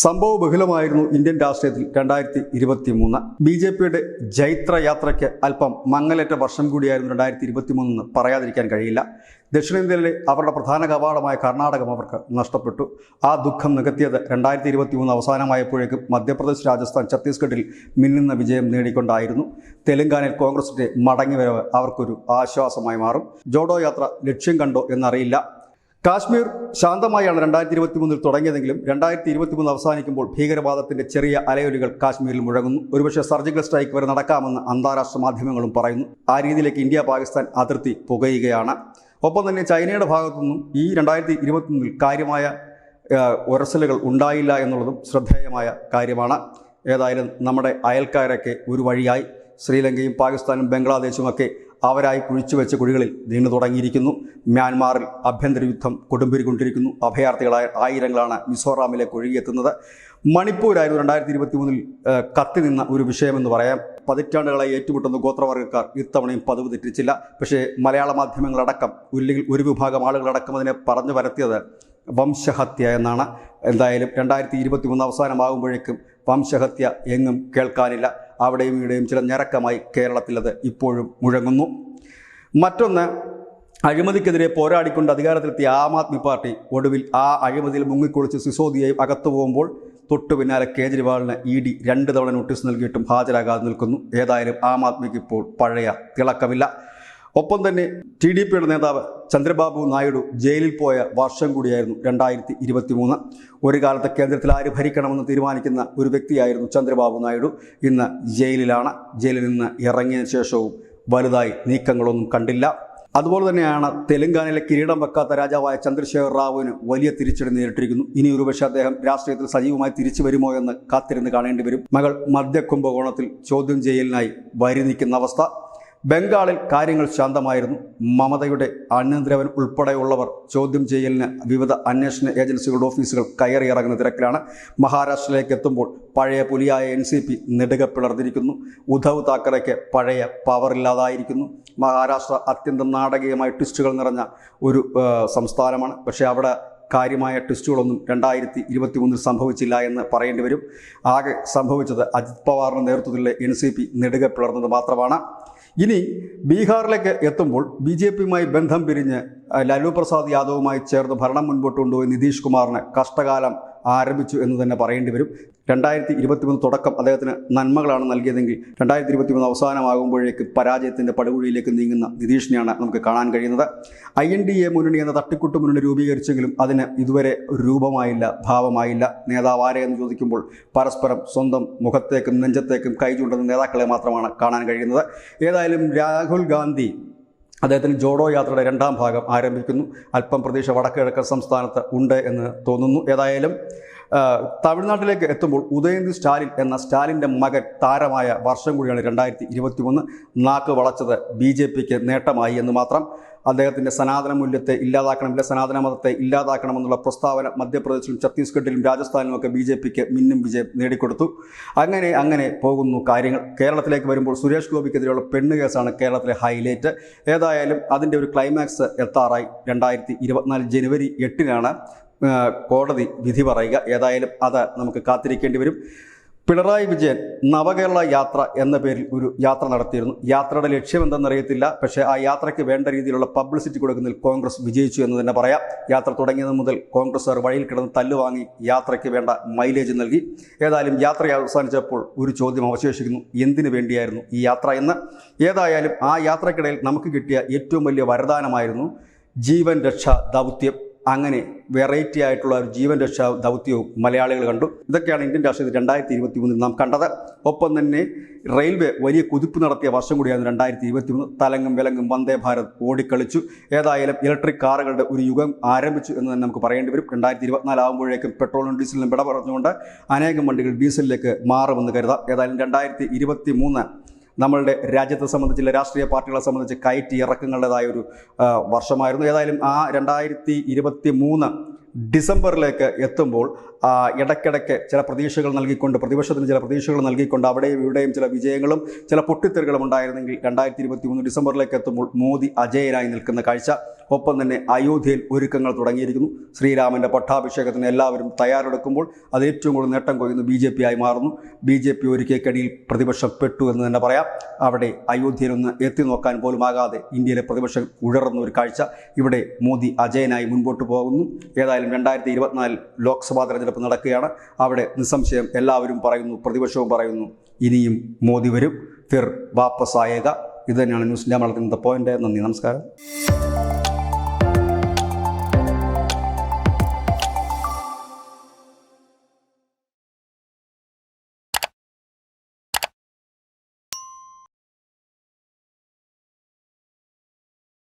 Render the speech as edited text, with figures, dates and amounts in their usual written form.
സംഭവബഹുലമായിരുന്നു Indian രാഷ്ട്രീയത്തിൽ 2023. BJPയുടെ ജൈത്രയാത്രയ്ക്ക് അല്പം മങ്ങലേറ്റ വർഷം കൂടിയായിരുന്നു 2023 എന്ന് പറയാതിരിക്കാൻ കഴിയില്ല. ദക്ഷിണേന്ത്യയിലെ അവരുടെ പ്രധാന കവാടമായ കർണാടകം അവർക്ക് നഷ്ടപ്പെട്ടു. ആ ദുഃഖം നികത്തിയത് 2023 അവസാനമായപ്പോഴേക്കും മധ്യപ്രദേശ്, രാജസ്ഥാൻ, ഛത്തീസ്ഗഡിൽ മിന്നുന്ന വിജയം നേടിക്കൊണ്ടായിരുന്നു. തെലങ്കാനയിൽ കോൺഗ്രസിന്റെ മടങ്ങിവരവ് അവർക്കൊരു ആശ്വാസമായി മാറും. ജോഡോ യാത്ര ലക്ഷ്യം കണ്ടോ എന്നറിയില്ല. കാശ്മീർ ശാന്തമായാണ് 2023 തുടങ്ങിയതെങ്കിലും 2023 അവസാനിക്കുമ്പോൾ ഭീകരവാദത്തിന്റെ ചെറിയ അലയൊലികൾ കാശ്മീരിൽ മുഴങ്ങുന്നു. ഒരുപക്ഷെ സർജിക്കൽ സ്ട്രൈക്ക് വരെ നടക്കാമെന്ന് അന്താരാഷ്ട്ര മാധ്യമങ്ങളും പറയുന്നു. ആ രീതിയിലേക്ക് ഇന്ത്യ പാകിസ്ഥാൻ അതിർത്തി പുകയുകയാണ്. ഒപ്പം തന്നെ ചൈനയുടെ ഭാഗത്തുനിന്നും ഈ 2023 കാര്യമായ ഉരസലുകൾ ഉണ്ടായില്ല എന്നുള്ളതും ശ്രദ്ധേയമായ കാര്യമാണ്. ഏതായാലും നമ്മുടെ അയൽക്കാരൊക്കെ ഒരു വഴിയായി ശ്രീലങ്കയും പാകിസ്ഥാനും ബംഗ്ലാദേശുമൊക്കെ അവരായി കുഴിച്ചുവെച്ച കുഴികളിൽ നീണ്ടു തുടങ്ങിയിരിക്കുന്നു. മ്യാൻമാറിൽ ആഭ്യന്തര യുദ്ധം കൊടുമ്പിരിക്കൊണ്ടിരിക്കുന്നു. അഭയാർത്ഥികളായ ആയിരങ്ങളാണ് മിസോറാമിലേക്ക് ഒഴുകിയെത്തുന്നത്. മണിപ്പൂരായിരുന്നു 2023 കത്തി നിന്ന ഒരു വിഷയമെന്ന് പറയാം. പതിറ്റാണ്ടുകളായി ഏറ്റുമുട്ടുന്ന ഗോത്രവർഗ്ഗക്കാർ ഇത്തവണയും പതിവ് തെറ്റിച്ചില്ല. പക്ഷേ മലയാള മാധ്യമങ്ങളടക്കം ഇല്ലെങ്കിൽ ഒരു വിഭാഗം ആളുകളടക്കം അതിനെ പറഞ്ഞു പരത്തിയത് വംശഹത്യ എന്നാണ്. എന്തായാലും 2023 അവസാനമാകുമ്പോഴേക്കും വംശഹത്യ എങ്ങും കേൾക്കാനില്ല. അവിടെയും ഇവിടെയും ചില ഞരക്കമായി കേരളത്തിൽ അത് ഇപ്പോഴും മുഴങ്ങുന്നു. മറ്റൊന്ന്, അഴിമതിക്കെതിരെ പോരാടിക്കൊണ്ട് അധികാരത്തിലെത്തിയ ആം ആദ്മി പാർട്ടി ഒടുവിൽ ആ അഴിമതിയിൽ മുങ്ങിക്കുളിച്ച് സിസോദിയയും അകത്തു പോകുമ്പോൾ തൊട്ടു പിന്നാലെ കേജ്രിവാളിന് ED 2 തവണ നോട്ടീസ് നൽകിയിട്ടും ഹാജരാകാതെ നിൽക്കുന്നു. ഏതായാലും ആം ആദ്മിക്ക് ഇപ്പോൾ പഴയ തിളക്കമില്ല. ഒപ്പം തന്നെ TDPയുടെ നേതാവ് ചന്ദ്രബാബു നായിഡു ജയിലിൽ പോയ വർഷം കൂടിയായിരുന്നു 2023. ഒരു കാലത്ത് കേന്ദ്രത്തിൽ ആര് ഭരിക്കണമെന്ന് തീരുമാനിക്കുന്ന ഒരു വ്യക്തിയായിരുന്നു ചന്ദ്രബാബു നായിഡു. ഇന്ന് ജയിലിലാണ്. ജയിലിൽ നിന്ന് ഇറങ്ങിയതിനു ശേഷവും വലുതായി നീക്കങ്ങളൊന്നും കണ്ടില്ല. അതുപോലെ തന്നെയാണ് തെലങ്കാനയിലെ കിരീടം വെക്കാത്ത രാജാവായ ചന്ദ്രശേഖർ റാവുവിന് വലിയ തിരിച്ചടി നേരിട്ടിരിക്കുന്നു. ഇനി ഒരുപക്ഷെ അദ്ദേഹം രാഷ്ട്രീയത്തിൽ സജീവമായി തിരിച്ചു വരുമോ എന്ന് കാത്തിരുന്ന് കാണേണ്ടി വരും. മകൾ മദ്യകുംഭകോണത്തിൽ ചോദ്യം ചെയ്യലിനായി വരി നിൽക്കുന്ന അവസ്ഥ. ബംഗാളിൽ കാര്യങ്ങൾ ശാന്തമായിരുന്നു. മമതയുടെ അനന്തരവൻ ഉൾപ്പെടെയുള്ളവർ ചോദ്യം ചെയ്യലിന് വിവിധ അന്വേഷണ ഏജൻസികളുടെ ഓഫീസുകൾ കയറിയിറങ്ങുന്ന തിരക്കിലാണ്. മഹാരാഷ്ട്രയിലേക്ക് എത്തുമ്പോൾ പഴയ പുലിയായ NCP നെടുക പിളർന്നിരിക്കുന്നു. ഉദ്ധവ് താക്കറെയ്ക്ക് പഴയ പവറില്ലാതായിരിക്കുന്നു. മഹാരാഷ്ട്ര അത്യന്തം നാടകീയമായ ട്വിസ്റ്റുകൾ നിറഞ്ഞ ഒരു സംസ്ഥാനമാണ്. പക്ഷേ അവിടെ കാര്യമായ ട്വിസ്റ്റുകളൊന്നും 2023 സംഭവിച്ചില്ല എന്ന് പറയേണ്ടി വരും. ആകെ സംഭവിച്ചത് അജിത് പവാറിൻ്റെ നേതൃത്വത്തിലുള്ള NCP നെടുക പിളർന്നത് മാത്രമാണ്. ഇനി ബീഹാറിലേക്ക് എത്തുമ്പോൾ BJPയുമായി ബന്ധം പിരിഞ്ഞ് ലാലു പ്രസാദ് യാദവുമായി ചേർന്ന് ഭരണം മുൻപോട്ട് കൊണ്ടുപോയി നിതീഷ് കുമാറിന് കഷ്ടകാലം ആരംഭിച്ചു എന്ന് തന്നെ പറയേണ്ടി വരും. 2023 തുടക്കം അദ്ദേഹത്തിന് നന്മകളാണ് നൽകിയതെങ്കിൽ 2023 അവസാനമാകുമ്പോഴേക്ക് പരാജയത്തിൻ്റെ പടുകുഴിയിലേക്ക് നീങ്ങുന്ന നിതീഷിനെയാണ് നമുക്ക് കാണാൻ കഴിയുന്നത്. INDA മുന്നണി എന്ന തട്ടിക്കൂട്ട് മുന്നണി രൂപീകരിച്ചെങ്കിലും അതിന് ഇതുവരെ രൂപമായില്ല, ഭാവമായില്ല. നേതാവ് ആരെയെന്ന് ചോദിക്കുമ്പോൾ പരസ്പരം സ്വന്തം മുഖത്തേക്കും നെഞ്ചത്തേക്കും കൈ ചൂണ്ടുന്ന നേതാക്കളെ മാത്രമാണ് കാണാൻ കഴിയുന്നത്. ഏതായാലും രാഹുൽ ഗാന്ധി അദ്ദേഹത്തിന് ജോഡോ യാത്രയുടെ 2ാം ഭാഗം ആരംഭിക്കുന്നു. അല്പം പ്രതീക്ഷ വടക്കുകിഴക്കൻ സംസ്ഥാനത്ത് ഉണ്ട് എന്ന് തോന്നുന്നു. ഏതായാലും തമിഴ്നാട്ടിലേക്ക് എത്തുമ്പോൾ ഉദയനിധി സ്റ്റാലിൻ എന്ന സ്റ്റാലിൻ്റെ മകൻ താരമായ വർഷം കൂടിയാണ് 2023. നാക്ക് വളച്ചത് BJPക്ക് നേട്ടമായി എന്ന് മാത്രം. അദ്ദേഹത്തിൻ്റെ സനാതന മൂല്യത്തെ ഇല്ലാതാക്കണമെങ്കിൽ സനാതന മതത്തെ ഇല്ലാതാക്കണമെന്നുള്ള പ്രസ്താവന മധ്യപ്രദേശിലും ഛത്തീസ്ഗഡിലും രാജസ്ഥാനിലുമൊക്കെ BJPക്ക് മിന്നും വിജയം നേടിക്കൊടുത്തു. അങ്ങനെ പോകുന്നു കാര്യങ്ങൾ. കേരളത്തിലേക്ക് വരുമ്പോൾ സുരേഷ് ഗോപിക്കെതിരെയുള്ള പെണ്ണ് കേസാണ് കേരളത്തിലെ ഹൈലൈറ്റ്. ഏതായാലും അതിൻ്റെ ഒരു ക്ലൈമാക്സ് എത്താറായി. 2024 ജനുവരി 8-നാണ് കോടതി വിധി പറയുക. ഏതായാലും അത് നമുക്ക് കാത്തിരിക്കേണ്ടി വരും. പിണറായി വിജയൻ നവകേരള യാത്ര എന്ന പേരിൽ ഒരു യാത്ര നടത്തിയിരുന്നു. യാത്രയുടെ ലക്ഷ്യം എന്തെന്നറിയത്തില്ല. പക്ഷേ ആ യാത്രയ്ക്ക് വേണ്ട രീതിയിലുള്ള പബ്ലിസിറ്റി കൊടുക്കുന്നതിൽ കോൺഗ്രസ് വിജയിച്ചു എന്ന് തന്നെ പറയാം. യാത്ര തുടങ്ങിയത് മുതൽ കോൺഗ്രസ്സുകാർ വഴിയിൽ കിടന്ന് തല്ലുവാങ്ങി യാത്രയ്ക്ക് വേണ്ട മൈലേജ് നൽകി. ഏതായാലും യാത്ര അവസാനിച്ചപ്പോൾ ഒരു ചോദ്യം അവശേഷിക്കുന്നു: എന്തിനു വേണ്ടിയായിരുന്നു ഈ യാത്ര എന്ന്. ഏതായാലും ആ യാത്രക്കിടയിൽ നമുക്ക് കിട്ടിയ ഏറ്റവും വലിയ വരദാനമായിരുന്നു ജീവൻ രക്ഷാ ദൗത്യം. അങ്ങനെ വെറൈറ്റി ആയിട്ടുള്ള ഒരു ജീവൻ രക്ഷാ ദൗത്യവും മലയാളികൾ കണ്ടു. ഇതൊക്കെയാണ് ഇന്ത്യൻ രാഷ്ട്രീയത്തിൽ 2023 നാം കണ്ടത്. ഒപ്പം തന്നെ റെയിൽവേ വലിയ കുതിപ്പ് നടത്തിയ വർഷം കൂടിയായിരുന്നു 2023. തലങ്ങും വിലങ്ങും വന്ദേ ഭാരത് ഓടിക്കളിച്ചു. ഏതായാലും ഇലക്ട്രിക് കാറുകളുടെ ഒരു യുഗം ആരംഭിച്ചു എന്ന് തന്നെ നമുക്ക് പറയേണ്ടി വരും. 2024 ആകുമ്പോഴേക്കും പെട്രോളും ഡീസലിനും വിട പറഞ്ഞുകൊണ്ട് അനേകം വണ്ടികൾ ഡീസലിലേക്ക് മാറുമെന്ന് കരുതാം. ഏതായാലും 2023 നമ്മളുടെ രാജ്യത്തെ സംബന്ധിച്ചുള്ള രാഷ്ട്രീയ പാർട്ടികളെ സംബന്ധിച്ച് കയറ്റി ഇറക്കങ്ങളുടേതായ ഒരു വർഷമായിരുന്നു. ഏതായാലും ആ 2023 ഡിസംബറിലേക്ക് എത്തുമ്പോൾ ഇടയ്ക്കിടയ്ക്ക് ചില പ്രതീക്ഷകൾ നൽകിക്കൊണ്ട്, പ്രതിപക്ഷത്തിന് ചില പ്രതീക്ഷകൾ നൽകിക്കൊണ്ട് അവിടെയും ഇവിടെയും ചില വിജയങ്ങളും ചില പൊട്ടിത്തെറികളും ഉണ്ടായിരുന്നെങ്കിൽ 2023 ഡിസംബറിലേക്ക് എത്തുമ്പോൾ മോദി അജയനായി നിൽക്കുന്ന കാഴ്ച. ഒപ്പം തന്നെ അയോധ്യയിൽ ഒരുക്കങ്ങൾ തുടങ്ങിയിരിക്കുന്നു. ശ്രീരാമൻ്റെ പട്ടാഭിഷേകത്തിന് എല്ലാവരും തയ്യാറെടുക്കുമ്പോൾ അത് ഏറ്റവും കൂടുതൽ നേട്ടം കൊയ്യുന്നു BJP ആയി മാറുന്നു. BJP ഒരുക്കിയ കെണിയിൽ പ്രതിപക്ഷം പെട്ടു എന്ന് തന്നെ പറയാം. അവിടെ അയോധ്യയിലൊന്ന് എത്തി നോക്കാൻ പോലും ആകാതെ ഇന്ത്യയിലെ പ്രതിപക്ഷം ഉഴറുന്ന ഒരു കാഴ്ച. ഇവിടെ മോദി അജയനായി മുൻപോട്ട് പോകുന്നു. ഏതായാലും 2024 ലോക്സഭാ തെരഞ്ഞെടുപ്പ് നടക്കുകയാണ്. അവിടെ നിസ്സംശയം എല്ലാവരും പറയുന്നു, പ്രതിപക്ഷവും പറയുന്നു, ഇനിയും മോദി വരും, ഫിർ വാപ്പസ് ആയേഗ. ഇത് തന്നെയാണ് ന്യൂസ് ഇന്ത്യ മലയാളത്തിൻ്റെ പോയിന്റ്. നന്ദി, നമസ്കാരം.